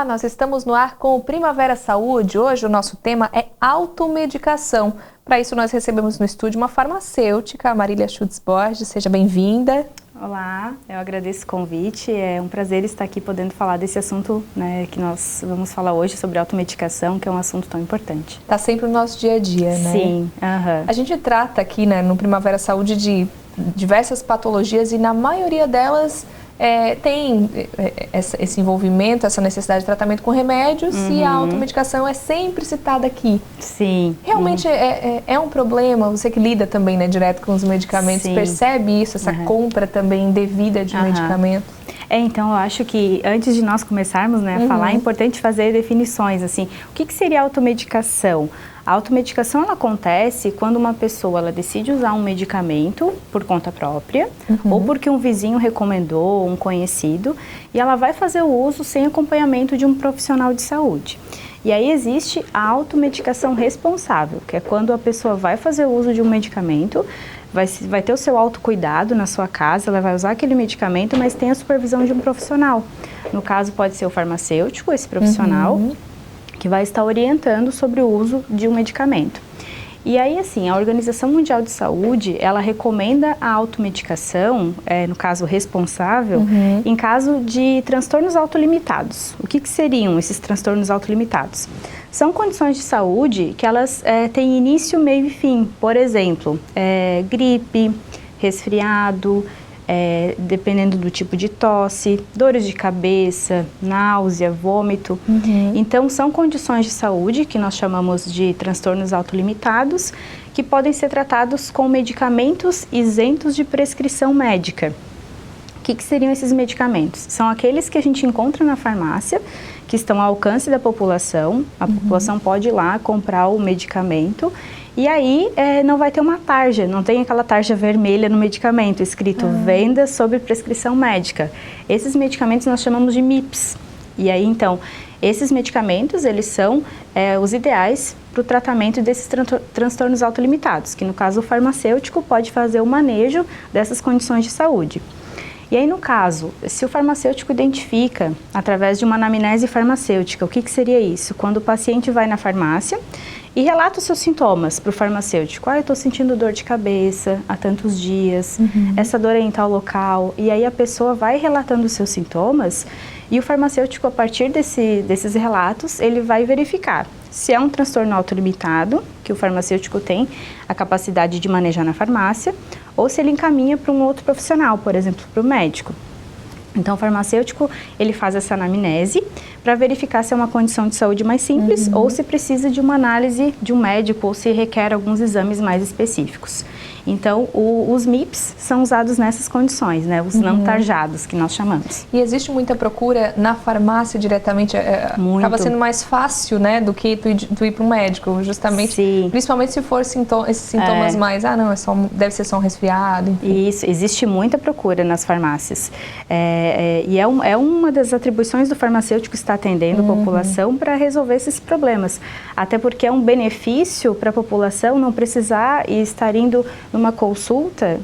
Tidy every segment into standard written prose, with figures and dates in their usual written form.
Olá, nós estamos no ar com o Primavera Saúde. Hoje o nosso tema é automedicação. Para isso nós recebemos no estúdio uma farmacêutica, a Marília Schutz Borges. Seja bem-vinda. Olá, eu agradeço o convite. É um prazer estar aqui podendo falar desse assunto, né, que nós vamos falar hoje sobre automedicação, que é um assunto tão importante. Está sempre no nosso dia a dia, né? Sim. A gente trata aqui, né, no Primavera Saúde de diversas patologias e na maioria delas tem esse envolvimento, essa necessidade de tratamento com remédios e a automedicação é sempre citada aqui. Sim. Realmente é um problema, você que lida também, né, direto com os medicamentos, Sim. Percebe isso, essa compra também indevida de medicamentos? Então eu acho que antes de nós começarmos, né, a falar, é importante fazer definições, assim, o que seria automedicação? A automedicação ela acontece quando uma pessoa ela decide usar um medicamento por conta própria ou porque um vizinho recomendou, um conhecido, e ela vai fazer o uso sem acompanhamento de um profissional de saúde. E aí existe a automedicação responsável, que é quando a pessoa vai fazer o uso de um medicamento, vai ter o seu autocuidado na sua casa, ela vai usar aquele medicamento, mas tem a supervisão de um profissional. No caso pode ser o farmacêutico, esse profissional, que vai estar orientando sobre o uso de um medicamento. E aí, assim, a Organização Mundial de Saúde, ela recomenda a automedicação, no caso responsável, em caso de transtornos autolimitados. O que seriam esses transtornos autolimitados? São condições de saúde que elas têm início, meio e fim. Por exemplo, gripe, resfriado, dependendo do tipo de tosse, dores de cabeça, náusea, vômito. Então, são condições de saúde que nós chamamos de transtornos autolimitados, que podem ser tratados com medicamentos isentos de prescrição médica. O que seriam esses medicamentos? São aqueles que a gente encontra na farmácia, que estão ao alcance da população. A população pode ir lá comprar o medicamento e aí não vai ter uma tarja, não tem aquela tarja vermelha no medicamento escrito venda sob prescrição médica. Esses medicamentos nós chamamos de MIPs. E aí então, esses medicamentos eles são os ideais para o tratamento desses transtornos autolimitados, que no caso o farmacêutico pode fazer o manejo dessas condições de saúde. E aí, no caso, se o farmacêutico identifica, através de uma anamnese farmacêutica, o que seria isso? Quando o paciente vai na farmácia e relata os seus sintomas para o farmacêutico. Eu estou sentindo dor de cabeça há tantos dias, essa dor é em tal local. E aí a pessoa vai relatando os seus sintomas e o farmacêutico, a partir desses relatos, ele vai verificar se é um transtorno autolimitado, que o farmacêutico tem a capacidade de manejar na farmácia, ou se ele encaminha para um outro profissional, por exemplo, para o médico. Então, o farmacêutico, ele faz essa anamnese para verificar se é uma condição de saúde mais simples ou se precisa de uma análise de um médico ou se requer alguns exames mais específicos. Então, os MIPs são usados nessas condições, né? Os não tarjados, que nós chamamos. E existe muita procura na farmácia diretamente? Acaba sendo mais fácil, né, do que tu ir para um médico, justamente. Sim. Principalmente se for esses sintomas mais, deve ser só um resfriado. Enfim. Isso, existe muita procura nas farmácias. E é uma das atribuições do farmacêutico estar atendendo a população para resolver esses problemas. Até porque é um benefício para a população não precisar estar indo numa consulta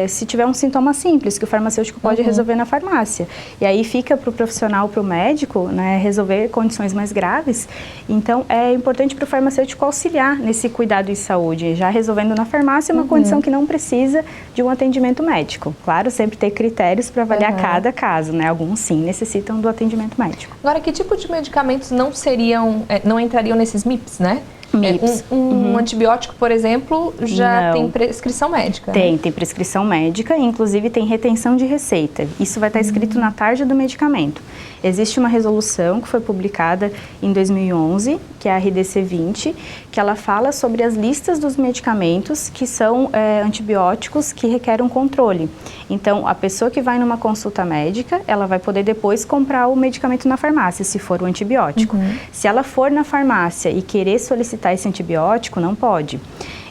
se tiver um sintoma simples, que o farmacêutico pode resolver na farmácia. E aí fica para o profissional, para o médico, né, resolver condições mais graves. Então, é importante para o farmacêutico auxiliar nesse cuidado em saúde, já resolvendo na farmácia uma condição que não precisa de um atendimento médico. Claro, sempre ter critérios para avaliar cada caso, né? Alguns sim necessitam do atendimento médico. Agora, que tipo de medicamentos não entrariam nesses MIPs, né? MIPs. Um antibiótico, por exemplo, já tem prescrição médica? Tem prescrição médica, inclusive tem retenção de receita. Isso vai estar escrito na tarja do medicamento. Existe uma resolução que foi publicada em 2011, que é a RDC 20, que ela fala sobre as listas dos medicamentos que são antibióticos que requerem um controle. Então, a pessoa que vai numa consulta médica, ela vai poder depois comprar o medicamento na farmácia, se for o antibiótico. Se ela for na farmácia e querer solicitar esse antibiótico, não pode.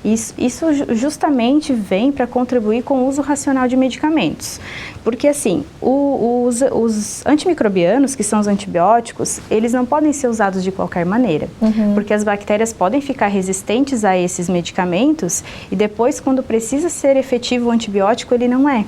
Isso justamente vem para contribuir com o uso racional de medicamentos. Porque assim, os antimicrobianos, que são os antibióticos, eles não podem ser usados de qualquer maneira. Porque as bactérias podem ficar resistentes a esses medicamentos e depois, quando precisa ser efetivo o antibiótico, ele não é.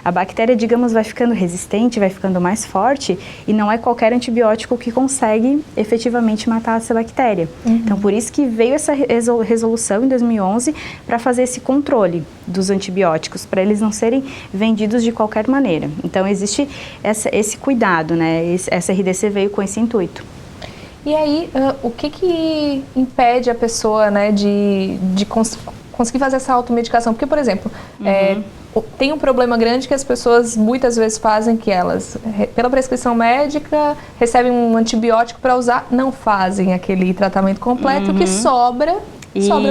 A bactéria, digamos, vai ficando resistente, vai ficando mais forte e não é qualquer antibiótico que consegue efetivamente matar essa bactéria. Então, por isso que veio essa resolução em 2011 para fazer esse controle dos antibióticos, para eles não serem vendidos de qualquer maneira. Então, existe esse cuidado, né? Essa RDC veio com esse intuito. E aí, o que impede a pessoa, né, de conseguir fazer essa automedicação? Porque, por exemplo, tem um problema grande que as pessoas muitas vezes fazem, que elas, pela prescrição médica, recebem um antibiótico para usar, não fazem aquele tratamento completo, que sobra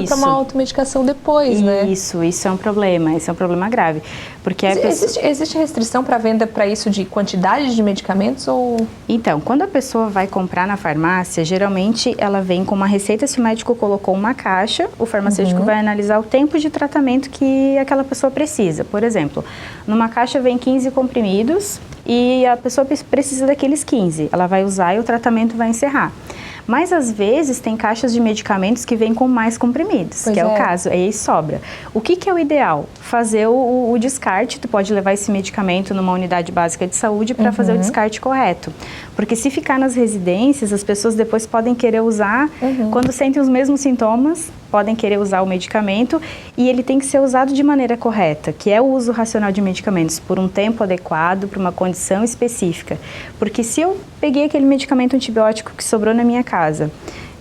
para uma automedicação depois, né? Isso é um problema, grave. Porque existe restrição para venda para isso de quantidade de medicamentos ou... Então, quando a pessoa vai comprar na farmácia, geralmente ela vem com uma receita, se o médico colocou uma caixa, o farmacêutico vai analisar o tempo de tratamento que aquela pessoa precisa. Por exemplo, numa caixa vem 15 comprimidos e a pessoa precisa daqueles 15. Ela vai usar e o tratamento vai encerrar. Mas, às vezes, tem caixas de medicamentos que vêm com mais comprimidos, que é o caso, aí sobra. O que é o ideal? Fazer o descarte, tu pode levar esse medicamento numa unidade básica de saúde para fazer o descarte correto. Porque se ficar nas residências, as pessoas depois podem querer usar, quando sentem os mesmos sintomas, podem querer usar o medicamento e ele tem que ser usado de maneira correta, que é o uso racional de medicamentos por um tempo adequado, para uma condição específica. Porque se eu peguei aquele medicamento antibiótico que sobrou na minha casa,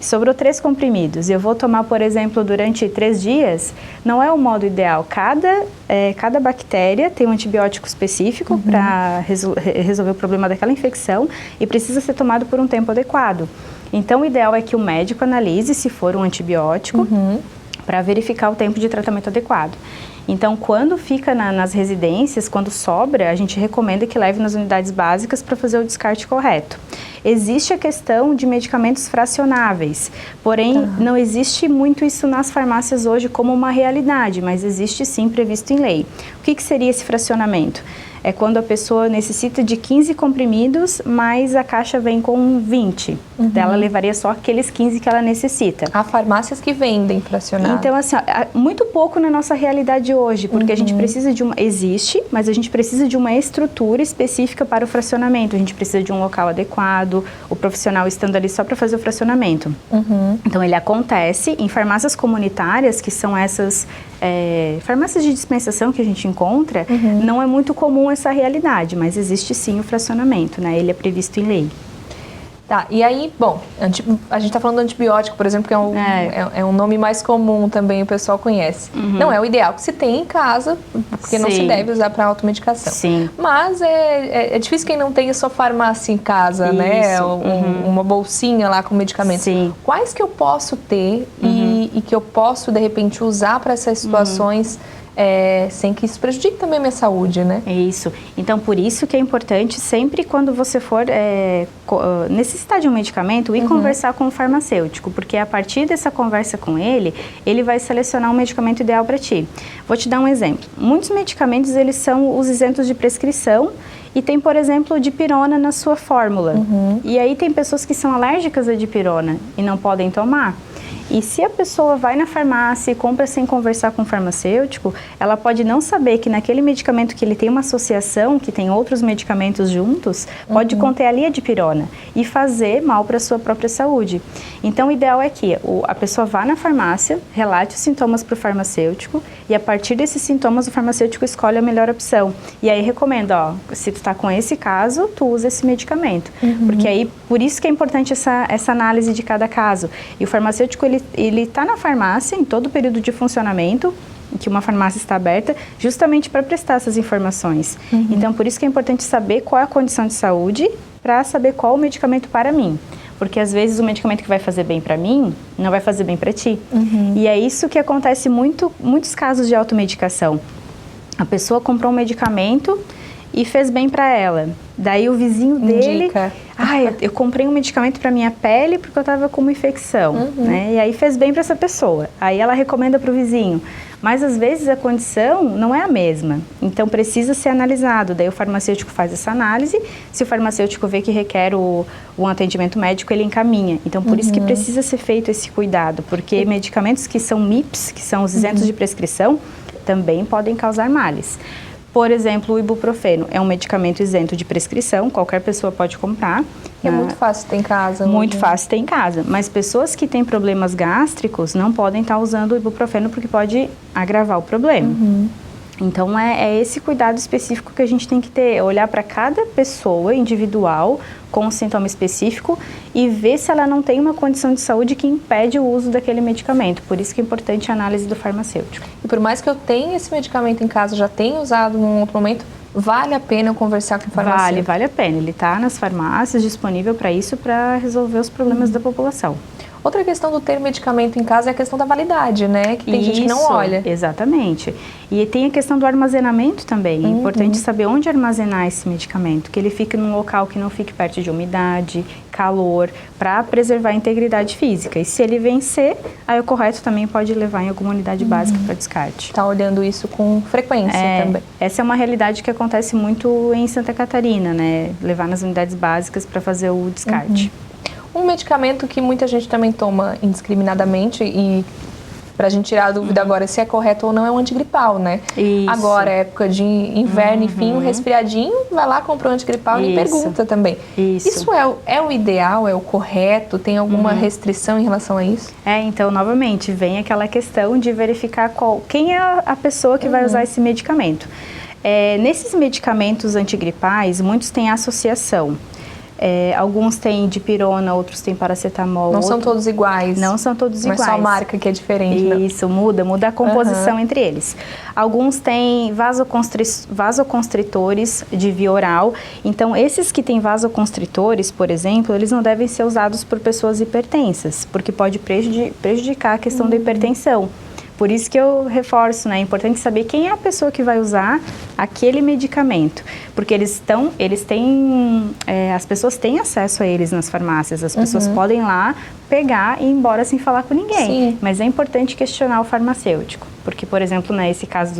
sobrou 3 comprimidos e eu vou tomar, por exemplo, durante 3 dias, não é o modo ideal. Cada bactéria tem um antibiótico específico para resolver o problema daquela infecção e precisa ser tomado por um tempo adequado. Então, o ideal é que o médico analise se for um antibiótico para verificar o tempo de tratamento adequado. Então, quando fica nas residências, quando sobra, a gente recomenda que leve nas unidades básicas para fazer o descarte correto. Existe a questão de medicamentos fracionáveis, porém não existe muito isso nas farmácias hoje como uma realidade, mas existe sim previsto em lei. O que seria esse fracionamento? É quando a pessoa necessita de 15 comprimidos, mas a caixa vem com 20. Ela levaria só aqueles 15 que ela necessita. Há farmácias que vendem fracionado. Então, assim, muito pouco na nossa realidade hoje, porque a gente precisa de existe, mas a gente precisa de uma estrutura específica para o fracionamento. A gente precisa de um local adequado, o profissional estando ali só para fazer o fracionamento. Então, ele acontece em farmácias comunitárias, que são essas farmácias de dispensação que a gente encontra, não é muito comum essa realidade, mas existe sim o fracionamento, né? Ele é previsto em lei. Tá, e aí, bom, a gente tá falando do antibiótico, por exemplo, que é um nome mais comum também, o pessoal conhece. Não é o ideal que se tem em casa, porque não se deve usar para automedicação. Sim. Mas é difícil quem não tenha sua farmácia em casa, né? Uma bolsinha lá com medicamentos. Sim. Quais que eu posso ter e que eu posso, de repente, usar para essas situações... sem que isso prejudique também a minha saúde, né? Isso. Então, por isso que é importante sempre quando você for necessitar de um medicamento, ir conversar com o farmacêutico, porque a partir dessa conversa com ele, ele vai selecionar um medicamento ideal para ti. Vou te dar um exemplo. Muitos medicamentos, eles são os isentos de prescrição e tem, por exemplo, dipirona na sua fórmula. E aí tem pessoas que são alérgicas à dipirona e não podem tomar. E se a pessoa vai na farmácia e compra sem conversar com o farmacêutico, ela pode não saber que naquele medicamento que ele tem uma associação, que tem outros medicamentos juntos, pode conter ali a dipirona e fazer mal para a sua própria saúde. Então, o ideal é que a pessoa vá na farmácia, relate os sintomas para o farmacêutico e a partir desses sintomas o farmacêutico escolhe a melhor opção. E aí recomenda, se tu está com esse caso, tu usa esse medicamento. Porque aí, por isso que é importante essa análise de cada caso. E o farmacêutico, ele está na farmácia em todo o período de funcionamento, em que uma farmácia está aberta, justamente para prestar essas informações. Então, por isso que é importante saber qual é a condição de saúde, para saber qual o medicamento para mim. Porque, às vezes, o medicamento que vai fazer bem para mim, não vai fazer bem para ti. E é isso que acontece muitos casos de automedicação. A pessoa comprou um medicamento e fez bem para ela. Daí o vizinho dele, eu comprei um medicamento para minha pele porque eu estava com uma infecção, né? E aí fez bem para essa pessoa. Aí ela recomenda para o vizinho. Mas às vezes a condição não é a mesma, então precisa ser analisado. Daí o farmacêutico faz essa análise, se o farmacêutico vê que requer um atendimento médico, ele encaminha. Então por isso que precisa ser feito esse cuidado, porque medicamentos que são MIPs, que são os isentos de prescrição, também podem causar males. Por exemplo, o ibuprofeno é um medicamento isento de prescrição, qualquer pessoa pode comprar. É muito fácil ter em casa. Muito fácil ter em casa, mas pessoas que têm problemas gástricos não podem estar usando o ibuprofeno porque pode agravar o problema. Então, é esse cuidado específico que a gente tem que ter, olhar para cada pessoa individual com um sintoma específico e ver se ela não tem uma condição de saúde que impede o uso daquele medicamento. Por isso que é importante a análise do farmacêutico. E por mais que eu tenha esse medicamento em casa, já tenha usado em um outro momento, vale a pena eu conversar com o farmacêutico? Vale a pena. Ele está nas farmácias, disponível para isso, para resolver os problemas da população. Outra questão do ter medicamento em casa é a questão da validade, né? Que tem gente que não olha. Exatamente. E tem a questão do armazenamento também. É importante saber onde armazenar esse medicamento, que ele fique num local que não fique perto de umidade, calor, para preservar a integridade física. E se ele vencer, aí o correto também pode levar em alguma unidade básica para descarte. Está olhando isso com frequência também. Essa é uma realidade que acontece muito em Santa Catarina, né? Levar nas unidades básicas para fazer o descarte. Um medicamento que muita gente também toma indiscriminadamente e para a gente tirar a dúvida agora se é correto ou não é um antigripal, né? Isso. Agora, época de inverno, enfim, um resfriadinho, vai lá, compra um antigripal e pergunta também. Isso é o ideal, é o correto? Tem alguma restrição em relação a isso? Então, novamente, vem aquela questão de verificar quem é a pessoa que vai usar esse medicamento. Nesses medicamentos antigripais, muitos têm associação. Alguns têm dipirona, outros têm paracetamol. Não são todos iguais. Não são todos iguais. Mas só a marca que é diferente. Isso, muda a composição entre eles. Alguns têm vasoconstritores de via oral. Então, esses que têm vasoconstritores, por exemplo, eles não devem ser usados por pessoas hipertensas, porque pode prejudicar a questão da hipertensão. Por isso que eu reforço, né? É importante saber quem é a pessoa que vai usar aquele medicamento. Porque as pessoas têm acesso a eles nas farmácias, as pessoas podem lá pegar e ir embora sem falar com ninguém. Sim. Mas é importante questionar o farmacêutico. Porque, por exemplo, esse caso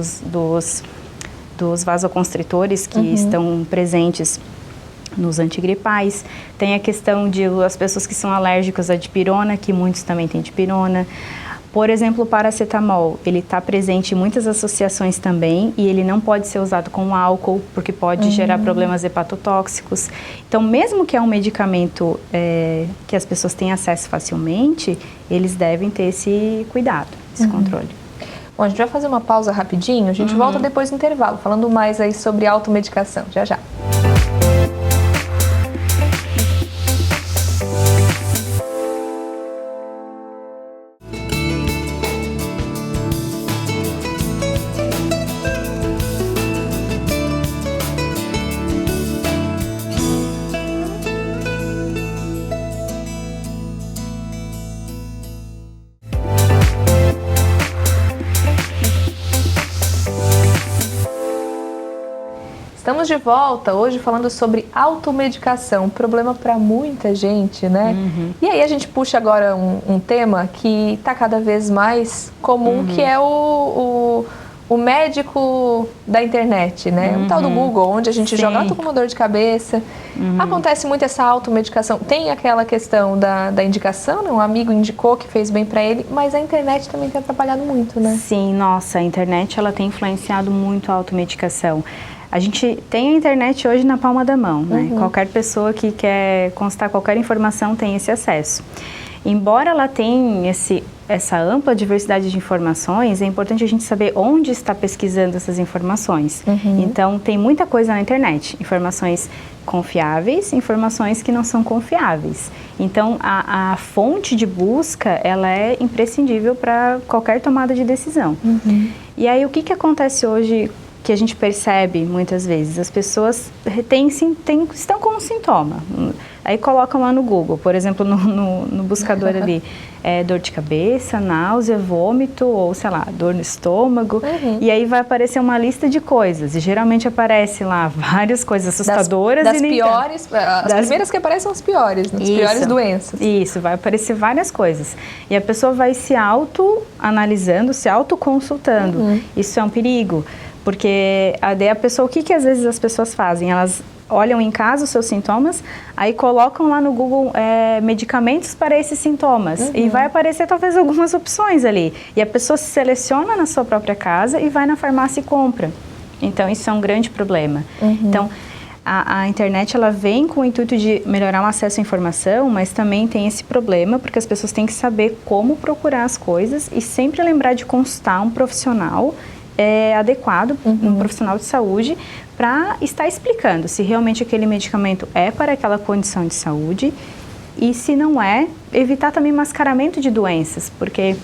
dos vasoconstritores que estão presentes nos antigripais, tem a questão de as pessoas que são alérgicas à dipirona, que muitos também têm dipirona. Por exemplo, o paracetamol, ele está presente em muitas associações também e ele não pode ser usado com álcool, porque pode gerar problemas hepatotóxicos. Então, mesmo que é um medicamento que as pessoas têm acesso facilmente, eles devem ter esse cuidado, esse controle. Bom, a gente vai fazer uma pausa rapidinho, a gente volta depois do intervalo, falando mais aí sobre automedicação, já já. Estamos de volta hoje falando sobre automedicação, um problema para muita gente, né? E aí a gente puxa agora um tema que está cada vez mais comum, que é o médico da internet, né? O tal do Google, onde a gente joga, tô com uma dor de cabeça. Acontece muito essa automedicação. Tem aquela questão da indicação, né? Um amigo indicou que fez bem para ele, mas a internet também tem atrapalhado muito, né? Sim, nossa, a internet ela tem influenciado muito a automedicação. A gente tem a internet hoje na palma da mão, né? Qualquer pessoa que quer constar qualquer informação tem esse acesso. Embora ela tenha essa ampla diversidade de informações, é importante a gente saber onde está pesquisando essas informações. Então, tem muita coisa na internet, informações confiáveis, informações que não são confiáveis. Então, a fonte de busca, ela é imprescindível para qualquer tomada de decisão. E aí, o que acontece hoje que a gente percebe muitas vezes? As pessoas estão com um sintoma, aí colocam lá no Google, por exemplo, no buscador ali, dor de cabeça, náusea, vômito, ou sei lá, dor no estômago, e aí vai aparecer uma lista de coisas, e geralmente aparece lá várias coisas assustadoras. Das piores, as primeiras que aparecem são as piores, né? As piores doenças. Isso, vai aparecer várias coisas. E a pessoa vai se autoanalisando, se autoconsultando. Isso é um perigo. Porque a pessoa, o que às vezes as pessoas fazem? Elas olham em casa os seus sintomas, aí colocam lá no Google medicamentos para esses sintomas. E vai aparecer talvez algumas opções ali. E a pessoa se seleciona na sua própria casa e vai na farmácia e compra. Então, isso é um grande problema. Então, a internet, ela vem com o intuito de melhorar o acesso à informação, mas também tem esse problema, porque as pessoas têm que saber como procurar as coisas e sempre lembrar de consultar um profissional adequado, um profissional de saúde, para estar explicando se realmente aquele medicamento é para aquela condição de saúde e se não é, evitar também mascaramento de doenças, porque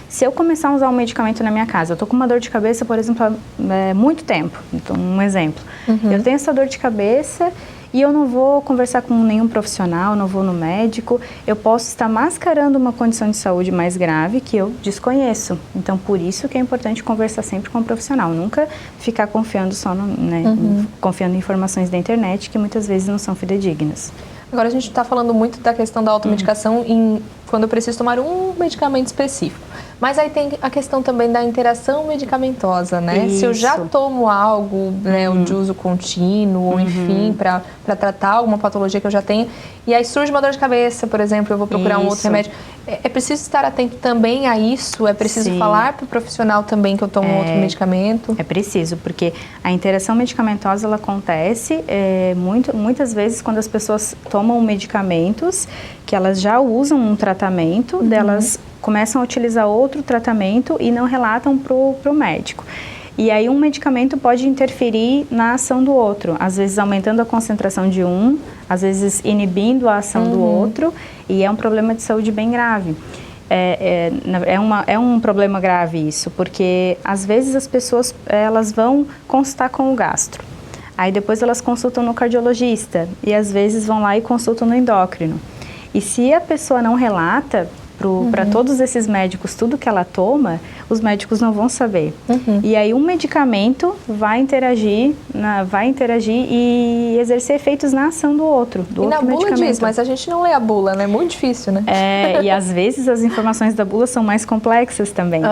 se eu começar a usar um medicamento na minha casa, eu tô com uma dor de cabeça, por exemplo, há muito tempo, então um exemplo, eu tenho essa dor de cabeça e eu não vou conversar com nenhum profissional, não vou no médico, eu posso estar mascarando uma condição de saúde mais grave que eu desconheço. Então, por isso que é importante conversar sempre com um profissional, nunca ficar confiando só confiando em informações da internet que muitas vezes não são fidedignas. Agora a gente está falando muito da questão da automedicação quando eu preciso tomar um medicamento específico. Mas aí tem a questão também da interação medicamentosa, né? Isso. Se eu já tomo algo, né, de uso contínuo, ou enfim, para tratar alguma patologia que eu já tenho, e aí surge uma dor de cabeça, por exemplo, eu vou procurar um outro remédio. É preciso estar atento também a isso? É preciso falar para o profissional também que eu tomo outro medicamento? É preciso, porque a interação medicamentosa, ela acontece muitas vezes quando as pessoas tomam medicamentos que elas já usam um tratamento, delas começam a utilizar outro tratamento e não relatam para o médico. E aí um medicamento pode interferir na ação do outro, às vezes aumentando a concentração de um, às vezes inibindo a ação do outro, e é um problema de saúde bem grave. É um problema grave isso, porque às vezes as pessoas elas vão consultar com o gastro, aí depois elas consultam no cardiologista, e às vezes vão lá e consultam no endócrino. E se a pessoa não relata para todos esses médicos tudo que ela toma, os médicos não vão saber. E aí um medicamento vai interagir e exercer efeitos na ação do outro medicamento. E na bula diz, mas a gente não lê a bula, né? É muito difícil, né? E às vezes as informações da bula são mais complexas também.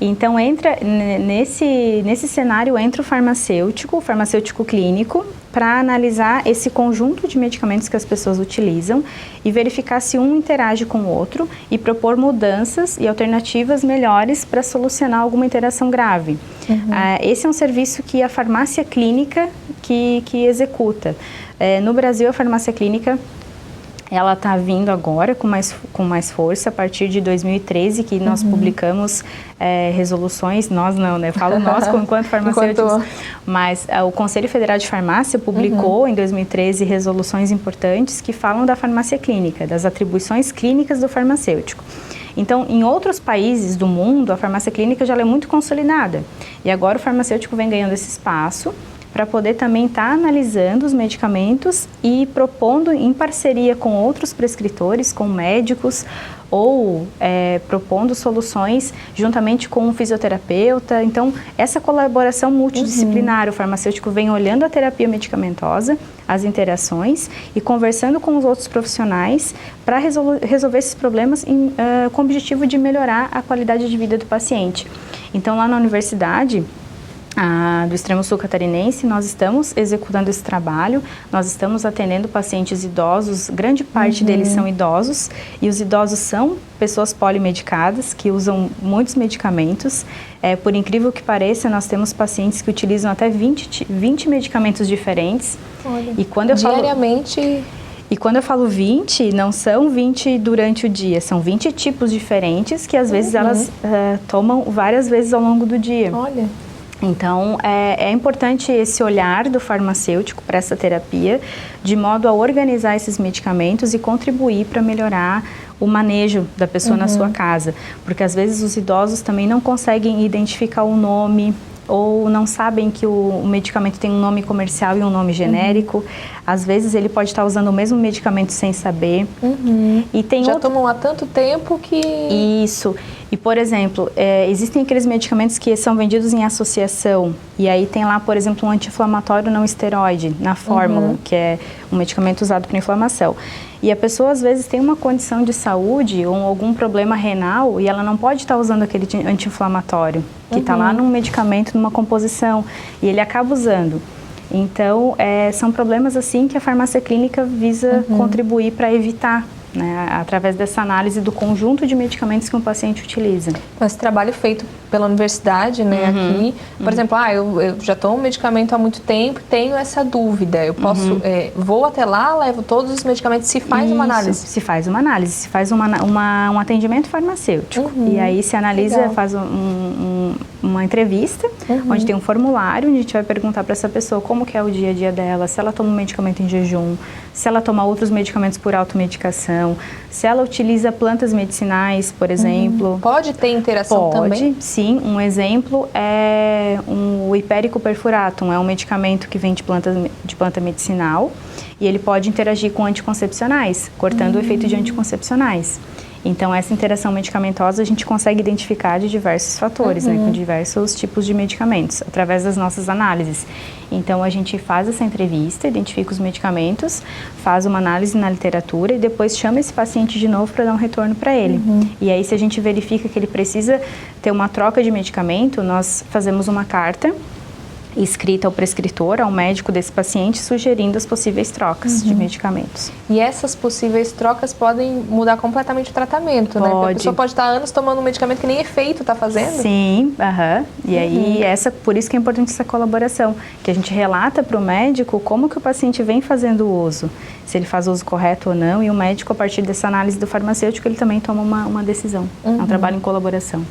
Então entra nesse cenário entra o farmacêutico clínico, para analisar esse conjunto de medicamentos que as pessoas utilizam e verificar se um interage com o outro e propor mudanças e alternativas melhores para solucionar alguma interação grave. Esse é um serviço que a farmácia clínica que executa. No Brasil, a farmácia clínica ela está vindo agora com mais força a partir de 2013, que nós publicamos resoluções, nós não, né? Falo nós enquanto farmacêuticos, mas o Conselho Federal de Farmácia publicou em 2013 resoluções importantes que falam da farmácia clínica, das atribuições clínicas do farmacêutico. Então, em outros países do mundo, a farmácia clínica já é muito consolidada, e agora o farmacêutico vem ganhando esse espaço para poder também estar analisando os medicamentos e propondo em parceria com outros prescritores, com médicos, ou propondo soluções juntamente com um fisioterapeuta. Então, essa colaboração multidisciplinar, o farmacêutico vem olhando a terapia medicamentosa, as interações e conversando com os outros profissionais para resolver esses problemas com o objetivo de melhorar a qualidade de vida do paciente. Então, lá na universidade do Extremo Sul Catarinense, nós estamos executando esse trabalho, nós estamos atendendo pacientes idosos, grande parte deles são idosos, e os idosos são pessoas polimedicadas, que usam muitos medicamentos. Por incrível que pareça, nós temos pacientes que utilizam até 20 medicamentos diferentes. Olha, e quando eu diariamente... E quando eu falo 20, não são 20 durante o dia, são 20 tipos diferentes que às vezes elas tomam várias vezes ao longo do dia. Olha... Então, é importante esse olhar do farmacêutico para essa terapia, de modo a organizar esses medicamentos e contribuir para melhorar o manejo da pessoa na sua casa. Porque às vezes os idosos também não conseguem identificar o nome, ou não sabem que o medicamento tem um nome comercial e um nome genérico. Às vezes ele pode estar usando o mesmo medicamento sem saber. E tem já tomam há tanto tempo que... Isso. E, por exemplo, existem aqueles medicamentos que são vendidos em associação. E aí tem lá, por exemplo, um anti-inflamatório não esteroide na fórmula, que é um medicamento usado para inflamação. E a pessoa, às vezes, tem uma condição de saúde ou algum problema renal e ela não pode estar usando aquele anti-inflamatório, que está lá num medicamento, numa composição, e ele acaba usando. Então, são problemas assim que a farmácia clínica visa contribuir para evitar, né, através dessa análise do conjunto de medicamentos que um paciente utiliza. Esse trabalho feito pela universidade, né, aqui, por exemplo, eu já tomo medicamento há muito tempo, tenho essa dúvida, eu posso, vou até lá, levo todos os medicamentos, se faz uma análise? Se faz uma análise, se faz um atendimento farmacêutico, e aí se analisa, faz uma entrevista, onde tem um formulário, onde a gente vai perguntar para essa pessoa como que é o dia a dia dela, se ela toma um medicamento em jejum, se ela toma outros medicamentos por automedicação, se ela utiliza plantas medicinais, por exemplo. Pode ter interação também? Pode, sim. Um exemplo é o hipérico perfuratum, é um medicamento que vem de planta medicinal e ele pode interagir com anticoncepcionais, cortando o efeito de anticoncepcionais. Então, essa interação medicamentosa a gente consegue identificar de diversos fatores, né, com diversos tipos de medicamentos, através das nossas análises. Então, a gente faz essa entrevista, identifica os medicamentos, faz uma análise na literatura e depois chama esse paciente de novo para dar um retorno para ele. E aí, se a gente verifica que ele precisa ter uma troca de medicamento, nós fazemos uma carta escrita ao prescritor, ao médico desse paciente, sugerindo as possíveis trocas de medicamentos. E essas possíveis trocas podem mudar completamente o tratamento, né? Porque a pessoa pode estar anos tomando um medicamento que nem efeito está fazendo. Sim, e aí por isso que é importante essa colaboração, que a gente relata para o médico como que o paciente vem fazendo o uso, se ele faz o uso correto ou não, e o médico, a partir dessa análise do farmacêutico, ele também toma uma decisão. É um trabalho em colaboração.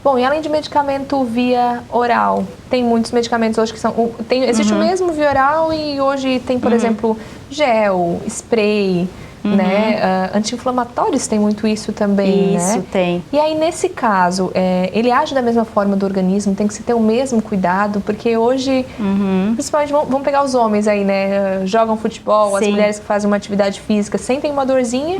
Bom, e além de medicamento via oral, tem muitos medicamentos hoje que são... Existe o mesmo via oral e hoje tem, por exemplo, gel, spray, né? Anti-inflamatórios tem muito isso também, né? Isso, tem. E aí, nesse caso, ele age da mesma forma do organismo? Tem que se ter o mesmo cuidado? Porque hoje, principalmente, vamos pegar os homens aí, né? Jogam futebol, as mulheres que fazem uma atividade física, sentem uma dorzinha,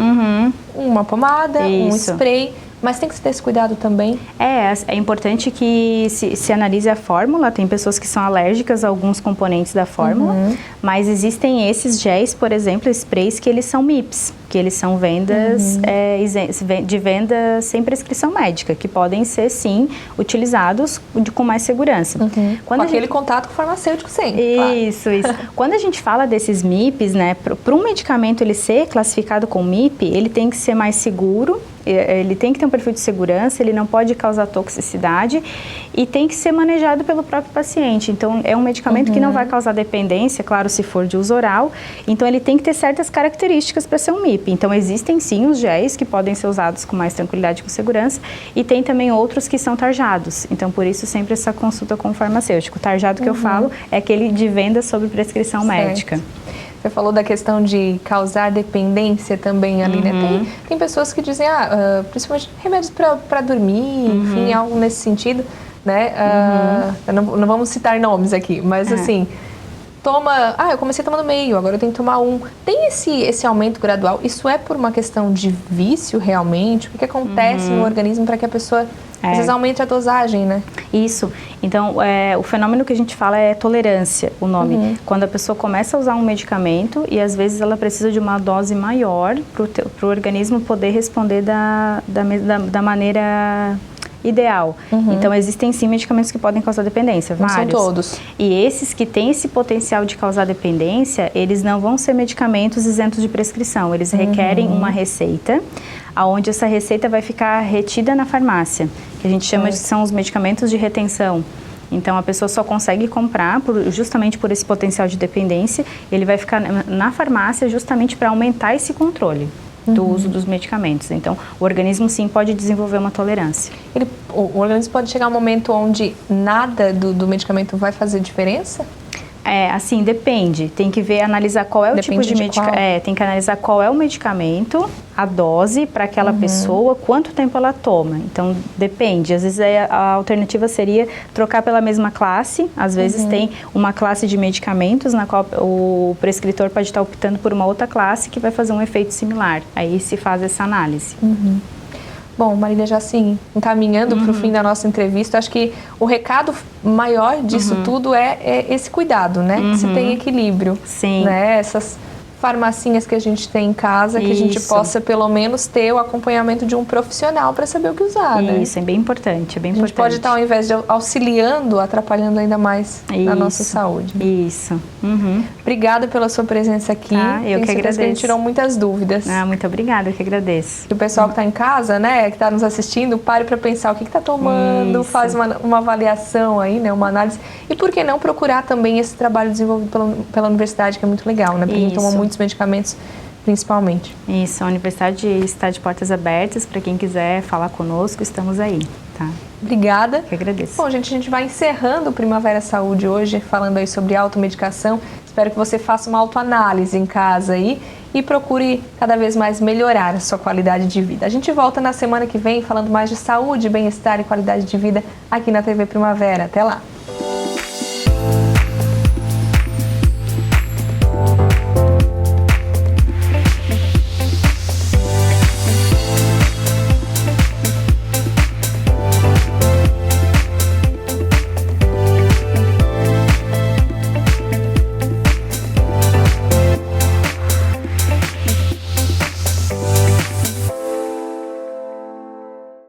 uma pomada, um spray... Mas tem que se ter esse cuidado também? É importante que se analise a fórmula. Tem pessoas que são alérgicas a alguns componentes da fórmula, mas existem esses géis, por exemplo, sprays que eles são MIPs, que eles são vendas de venda sem prescrição médica, que podem ser, sim, utilizados com mais segurança. Com aquele contato com o farmacêutico sempre. Isso. Quando a gente fala desses MIPs, né, para um medicamento ele ser classificado como MIP, ele tem que ser mais seguro, ele tem que ter um perfil de segurança, ele não pode causar toxicidade e tem que ser manejado pelo próprio paciente. Então, é um medicamento que não vai causar dependência, claro, se for de uso oral. Então, ele tem que ter certas características para ser um MIP. Então, existem sim os géis que podem ser usados com mais tranquilidade e com segurança e tem também outros que são tarjados. Então, por isso, sempre essa consulta com o farmacêutico. O tarjado que eu falo é aquele de venda sob prescrição médica. Você falou da questão de causar dependência também ali, né? Tem pessoas que dizem, principalmente remédios para dormir, enfim, algo nesse sentido, né? Não vamos citar nomes aqui, mas assim, eu comecei tomando meio, agora eu tenho que tomar um. Tem esse aumento gradual, isso é por uma questão de vício realmente? O que acontece no organismo para que a pessoa... Às vezes aumente a dosagem, né? Isso. Então, o fenômeno que a gente fala é tolerância, o nome. Quando a pessoa começa a usar um medicamento e às vezes ela precisa de uma dose maior para o organismo poder responder da maneira ideal. Então, existem sim medicamentos que podem causar dependência, vários. Não são todos. E esses que têm esse potencial de causar dependência, eles não vão ser medicamentos isentos de prescrição. Eles requerem uma receita, onde essa receita vai ficar retida na farmácia, que a gente chama de são os medicamentos de retenção. Então, a pessoa só consegue comprar justamente por esse potencial de dependência, ele vai ficar na farmácia justamente para aumentar esse controle do uso dos medicamentos. Então, o organismo sim pode desenvolver uma tolerância. O organismo pode chegar a um momento onde nada do medicamento vai fazer diferença? Assim, depende. Tem que analisar qual é o tipo de medicamento. Tem que analisar qual é o medicamento, a dose para aquela pessoa, quanto tempo ela toma. Então, depende. Às vezes a alternativa seria trocar pela mesma classe. Às vezes tem uma classe de medicamentos na qual o prescritor pode estar optando por uma outra classe que vai fazer um efeito similar. Aí se faz essa análise. Bom, Marília, já assim, encaminhando para o fim da nossa entrevista, acho que o recado maior disso tudo é esse cuidado, né? Que se tem equilíbrio. Sim. Né? Essas farmacinhas que a gente tem em casa, que a gente possa pelo menos ter o acompanhamento de um profissional para saber o que usar, né? Isso, é bem importante, é bem importante. A gente pode estar, ao invés de auxiliando, atrapalhando ainda mais na nossa saúde. Isso. Obrigada pela sua presença aqui. Eu que agradeço. Que a gente tirou muitas dúvidas. Muito obrigada, eu que agradeço. E o pessoal que está em casa, né, que está nos assistindo, pare para pensar o que está tomando, faz uma avaliação aí, né, uma análise. E por que não procurar também esse trabalho desenvolvido pela universidade, que é muito legal, né? Porque a gente toma muitos medicamentos, principalmente. Isso, a universidade está de portas abertas para quem quiser falar conosco, estamos aí, tá? Obrigada. Eu que agradeço. Bom, gente, a gente vai encerrando o Primavera Saúde hoje, falando aí sobre automedicação. Espero que você faça uma autoanálise em casa aí e procure cada vez mais melhorar a sua qualidade de vida. A gente volta na semana que vem falando mais de saúde, bem-estar e qualidade de vida aqui na TV Primavera. Até lá!